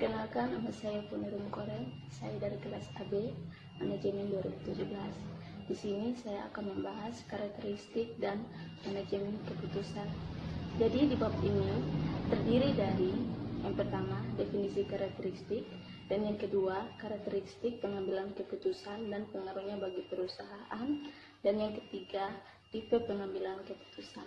Perkenalkan, nama saya Punirum Korel. Saya dari kelas AB, Manajemen 2017. Di sini saya akan membahas karakteristik dan manajemen keputusan. Jadi di bab ini terdiri dari yang pertama, definisi karakteristik, dan yang kedua, karakteristik pengambilan keputusan dan pengaruhnya bagi perusahaan, dan yang ketiga, tipe pengambilan keputusan.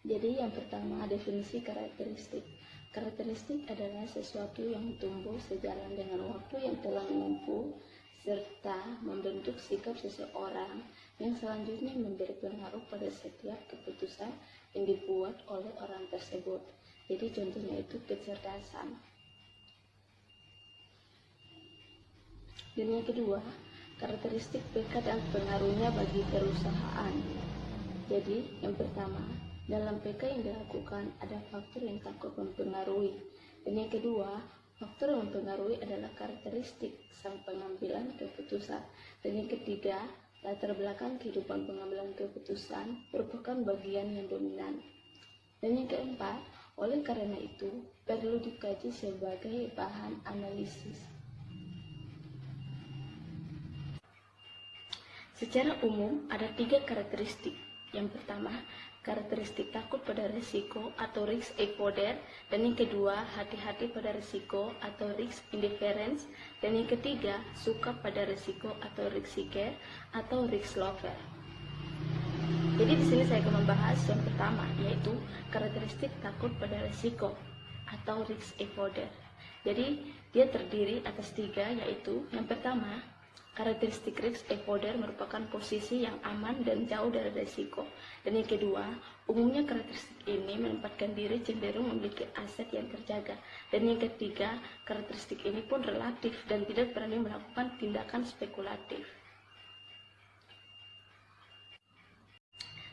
Jadi yang pertama, definisi karakteristik. Karakteristik adalah sesuatu yang tumbuh sejalan dengan waktu yang telah menempuh serta membentuk sikap seseorang yang selanjutnya memberi pengaruh pada setiap keputusan yang dibuat oleh orang tersebut. Jadi contohnya itu kecerdasan. Dan yang kedua, karakteristik PK dan pengaruhnya bagi perusahaan. Jadi yang pertama, dalam PK yang dilakukan ada faktor yang takut mempengaruhi. Dan yang kedua, faktor yang mempengaruhi adalah karakteristik sang pengambilan keputusan. Dan yang ketiga, latar belakang kehidupan pengambilan keputusan merupakan bagian yang dominan. Dan yang keempat, oleh karena itu perlu dikaji sebagai bahan analisis. Secara umum ada 3 karakteristik. Yang pertama, karakteristik takut pada risiko atau risk avoider, dan yang kedua, hati-hati pada risiko atau risk indifference, dan yang ketiga, suka pada risiko atau risk seeker atau risk lover. Jadi di sini saya akan membahas yang pertama, yaitu karakteristik takut pada risiko atau risk avoider. Jadi dia terdiri atas 3, yaitu yang pertama, karakteristik risk avoider merupakan posisi yang aman dan jauh dari risiko. Dan yang kedua, umumnya karakteristik ini menempatkan diri cenderung memiliki aset yang terjaga. Dan yang ketiga, karakteristik ini pun relatif dan tidak berani melakukan tindakan spekulatif.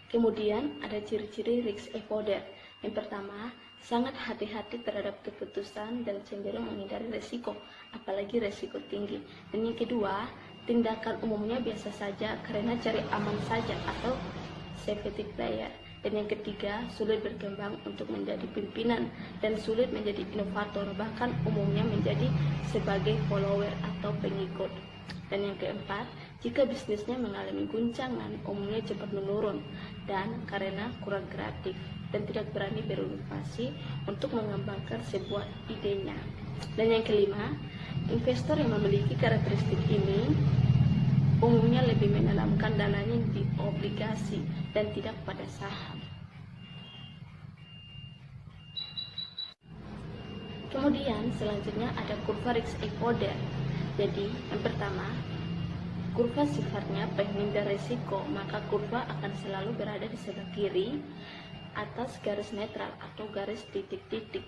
Kemudian ada ciri-ciri risk avoider. Yang pertama, sangat hati-hati terhadap keputusan dan cenderung menghindari risiko, apalagi risiko tinggi. Dan yang kedua, tindakan umumnya biasa saja karena cari aman saja atau safety player. Dan yang ketiga, sulit berkembang untuk menjadi pimpinan dan sulit menjadi inovator, bahkan umumnya menjadi sebagai follower atau pengikut. Dan yang keempat, jika bisnisnya mengalami guncangan, umumnya cepat menurun dan karena kurang kreatif dan tidak berani berinovasi untuk mengembangkan sebuah idenya. Dan yang kelima, investor yang memiliki karakteristik ini umumnya lebih menanamkan dananya di obligasi dan tidak pada saham. Kemudian selanjutnya ada kurva risk avoider. Jadi yang pertama, kurva sifatnya penghindar risiko, maka kurva akan selalu berada di sebelah kiri atas garis netral atau garis titik-titik.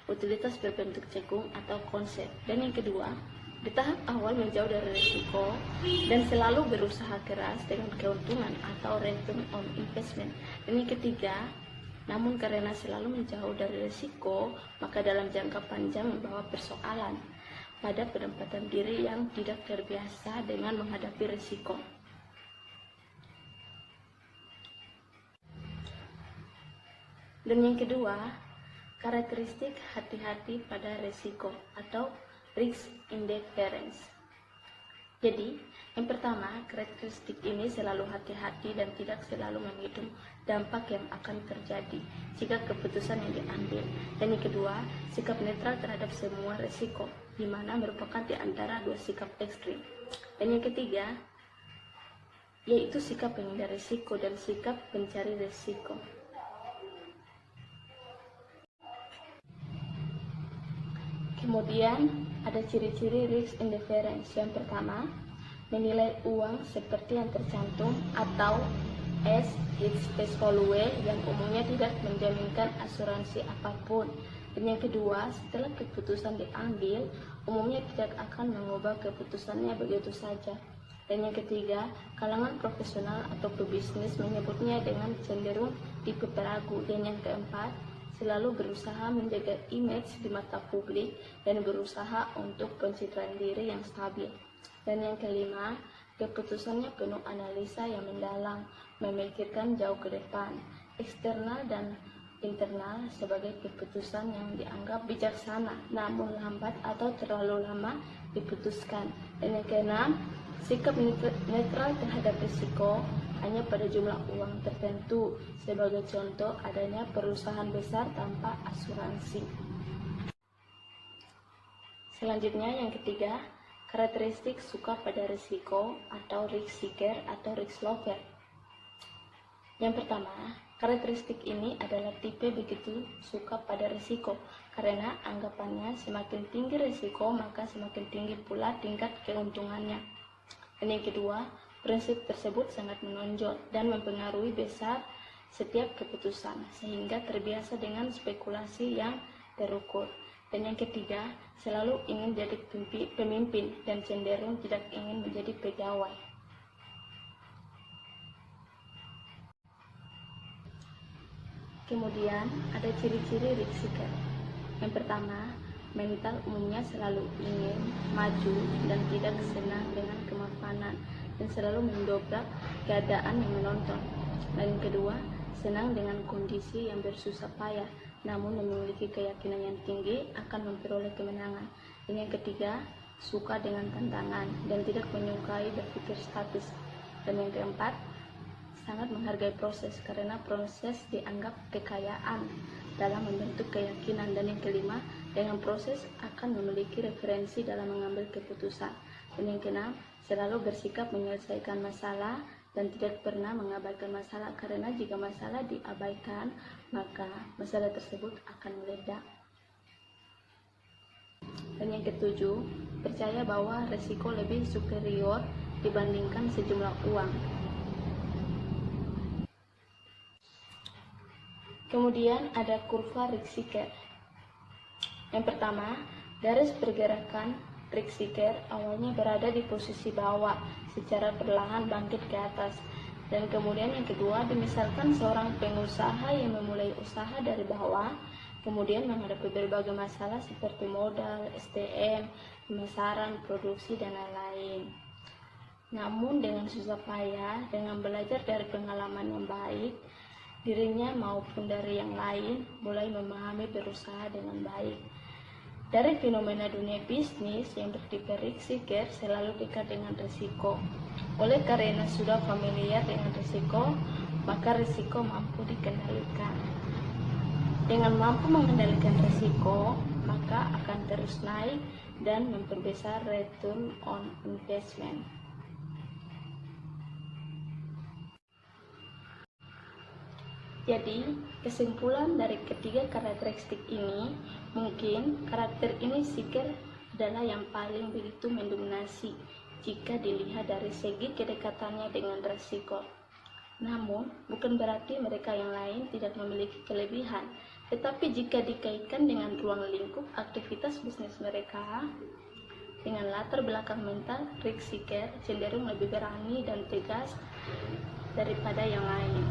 Utilitas berbentuk cekung atau konsep. Dan yang kedua, di tahap awal menjauh dari risiko dan selalu berusaha keras dengan keuntungan atau return on investment. Dan yang ketiga, namun karena selalu menjauh dari risiko, maka dalam jangka panjang membawa persoalan pada penempatan diri yang tidak terbiasa dengan menghadapi risiko. Dan yang kedua, karakteristik hati-hati pada risiko atau risk indifference. Jadi, yang pertama, karakteristik ini selalu hati-hati dan tidak selalu menghitung dampak yang akan terjadi jika keputusan yang diambil. Dan yang kedua, sikap netral terhadap semua risiko, di mana merupakan di antara 2 sikap ekstrim. Dan yang ketiga, yaitu sikap penghindar risiko dan sikap pencari risiko. Kemudian ada ciri-ciri risk indifference. Yang pertama, menilai uang seperti yang tercantum atau as its face value yang umumnya tidak menjaminkan asuransi apapun. Dan yang kedua, setelah keputusan diambil, umumnya tidak akan mengubah keputusannya begitu saja. Dan yang ketiga, kalangan profesional atau pebisnis menyebutnya dengan cenderung tipe peragu. Dan yang keempat, selalu berusaha menjaga image di mata publik dan berusaha untuk pencitraan diri yang stabil. Dan yang kelima, keputusannya penuh analisa yang mendalam, memikirkan jauh ke depan, eksternal dan internal sebagai keputusan yang dianggap bijaksana namun lambat atau terlalu lama diputuskan. Dan yang keenam, sikap netral terhadap risiko hanya pada jumlah uang tertentu. Sebagai contoh, adanya perusahaan besar tanpa asuransi. Selanjutnya yang ketiga, karakteristik suka pada risiko atau risk seeker atau risk lover. Yang pertama, karakteristik ini adalah tipe begitu suka pada risiko karena anggapannya semakin tinggi risiko maka semakin tinggi pula tingkat keuntungannya. Dan yang kedua, prinsip tersebut sangat menonjol dan mempengaruhi besar setiap keputusan sehingga terbiasa dengan spekulasi yang terukur. Dan yang ketiga, selalu ingin jadi pemimpin dan cenderung tidak ingin menjadi pegawai. Kemudian ada ciri-ciri risk seeker. Yang pertama, mental umumnya selalu ingin maju dan tidak senang dengan kemapanan dan selalu mendobrak keadaan yang menonton. Dan yang kedua, senang dengan kondisi yang bersusah payah namun memiliki keyakinan yang tinggi akan memperoleh kemenangan. Dan yang ketiga, suka dengan tantangan dan tidak menyukai berpikir statis. Dan yang keempat, sangat menghargai proses karena proses dianggap kekayaan dalam membentuk keyakinan. Dan yang kelima, dengan proses akan memiliki referensi dalam mengambil keputusan. Dan yang keenam, selalu bersikap menyelesaikan masalah dan tidak pernah mengabaikan masalah karena jika masalah diabaikan maka masalah tersebut akan meledak. Dan yang ketujuh, percaya bahwa risiko lebih superior dibandingkan sejumlah uang. Kemudian ada kurva risk seeker. Yang pertama, garis pergerakan risk seeker awalnya berada di posisi bawah secara perlahan bangkit ke atas. Dan kemudian yang kedua, dimisalkan seorang pengusaha yang memulai usaha dari bawah, kemudian menghadapi berbagai masalah seperti modal, SDM, pemasaran, produksi, dan lain-lain. Namun dengan susah payah, dengan belajar dari pengalaman yang baik, dirinya maupun dari yang lain mulai memahami berusaha dengan baik. Dari fenomena dunia bisnis yang bertipe risk seeker selalu dekat dengan risiko. Oleh karena sudah familiar dengan risiko, maka risiko mampu dikendalikan. Dengan mampu mengendalikan risiko, maka akan terus naik dan memperbesar return on investment. Jadi, kesimpulan dari ketiga karakteristik ini, mungkin karakter ini seeker adalah yang paling begitu mendominasi jika dilihat dari segi kedekatannya dengan risiko. Namun, bukan berarti mereka yang lain tidak memiliki kelebihan, tetapi jika dikaitkan dengan ruang lingkup aktivitas bisnis mereka, dengan latar belakang mental, risk seeker cenderung lebih berani dan tegas daripada yang lain.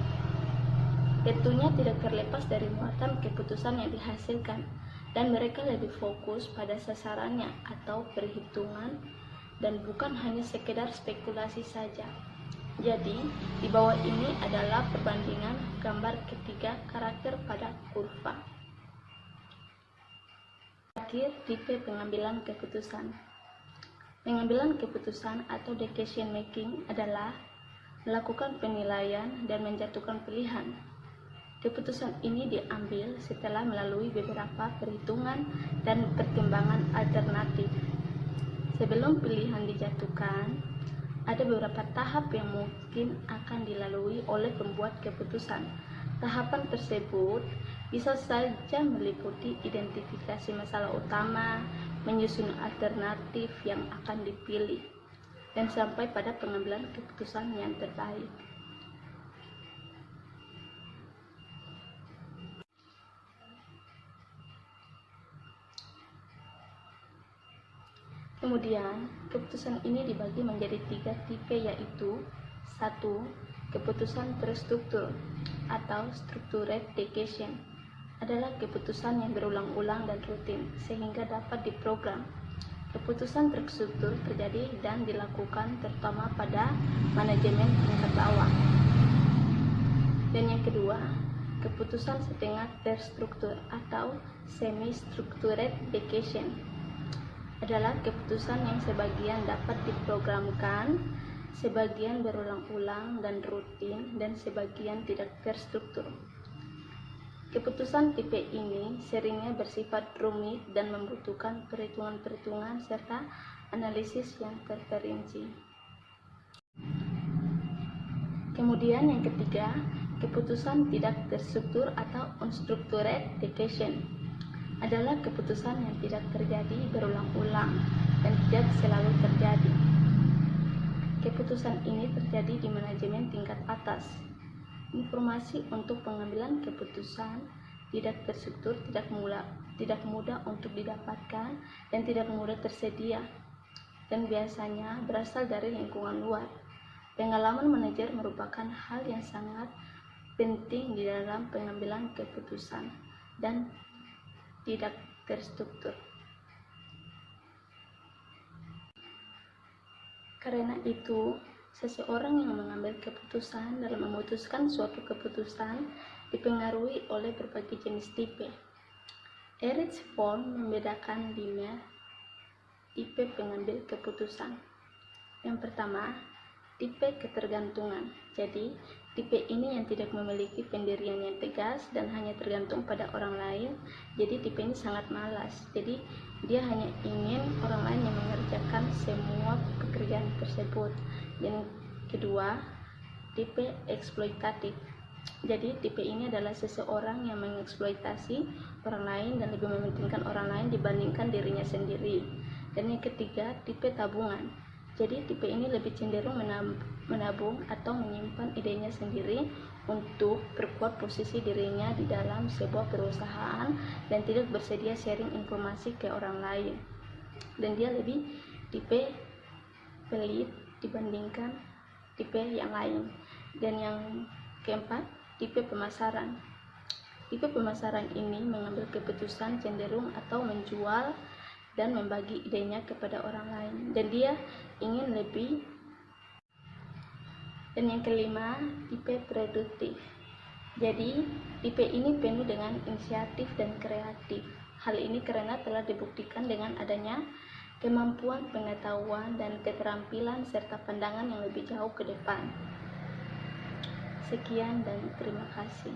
Tentunya tidak terlepas dari muatan keputusan yang dihasilkan, dan mereka lebih fokus pada sasarannya atau perhitungan dan bukan hanya sekedar spekulasi saja. Jadi, di bawah ini adalah perbandingan gambar ketiga karakter pada kurva. Terakhir, tipe pengambilan keputusan. Pengambilan keputusan atau decision making adalah melakukan penilaian dan menjatuhkan pilihan. Keputusan ini diambil setelah melalui beberapa perhitungan dan pertimbangan alternatif. Sebelum pilihan dijatuhkan, ada beberapa tahap yang mungkin akan dilalui oleh pembuat keputusan. Tahapan tersebut bisa saja meliputi identifikasi masalah utama, menyusun alternatif yang akan dipilih, dan sampai pada pengambilan keputusan yang terbaik. Kemudian, keputusan ini dibagi menjadi 3 tipe, yaitu 1. Keputusan terstruktur atau structured decision adalah keputusan yang berulang-ulang dan rutin sehingga dapat diprogram. Keputusan terstruktur terjadi dan dilakukan terutama pada manajemen tingkat bawah. Dan yang kedua, keputusan setengah terstruktur atau semi-structured decision adalah keputusan yang sebagian dapat diprogramkan, sebagian berulang-ulang dan rutin, dan sebagian tidak terstruktur. Keputusan tipe ini seringnya bersifat rumit dan membutuhkan perhitungan-perhitungan serta analisis yang terperinci. Kemudian yang ketiga, keputusan tidak terstruktur atau unstructured decision adalah keputusan yang tidak terjadi berulang-ulang dan tidak selalu terjadi. Keputusan ini terjadi di manajemen tingkat atas. Informasi untuk pengambilan keputusan tidak terstruktur, tidak mudah untuk didapatkan dan tidak mudah tersedia, dan biasanya berasal dari lingkungan luar. Pengalaman manajer merupakan hal yang sangat penting di dalam pengambilan keputusan dan tidak terstruktur. Karena itu, seseorang yang mengambil keputusan dalam memutuskan suatu keputusan dipengaruhi oleh berbagai jenis tipe. Erich Fromm membedakan 5 tipe pengambil keputusan. Yang pertama, tipe ketergantungan. Jadi, tipe ini yang tidak memiliki pendirian yang tegas dan hanya tergantung pada orang lain. Jadi, tipe ini sangat malas. Jadi, dia hanya ingin orang lain yang mengerjakan semua pekerjaan tersebut. Yang kedua, tipe eksploitatif. Jadi, tipe ini adalah seseorang yang mengeksploitasi orang lain dan lebih mementingkan orang lain dibandingkan dirinya sendiri. Dan yang ketiga, tipe tabungan. Jadi tipe ini lebih cenderung menabung atau menyimpan idenya sendiri untuk perkuat posisi dirinya di dalam sebuah perusahaan dan tidak bersedia sharing informasi ke orang lain. Dan dia lebih tipe pelit dibandingkan tipe yang lain. Dan yang keempat, tipe pemasaran. Tipe pemasaran ini mengambil keputusan cenderung atau menjual dan membagi idenya kepada orang lain, dan dia ingin lebih. Dan yang kelima, tipe produktif. Jadi tipe ini penuh dengan inisiatif dan kreatif. Hal ini karena telah dibuktikan dengan adanya kemampuan pengetahuan dan keterampilan serta pandangan yang lebih jauh ke depan. Sekian dan terima kasih.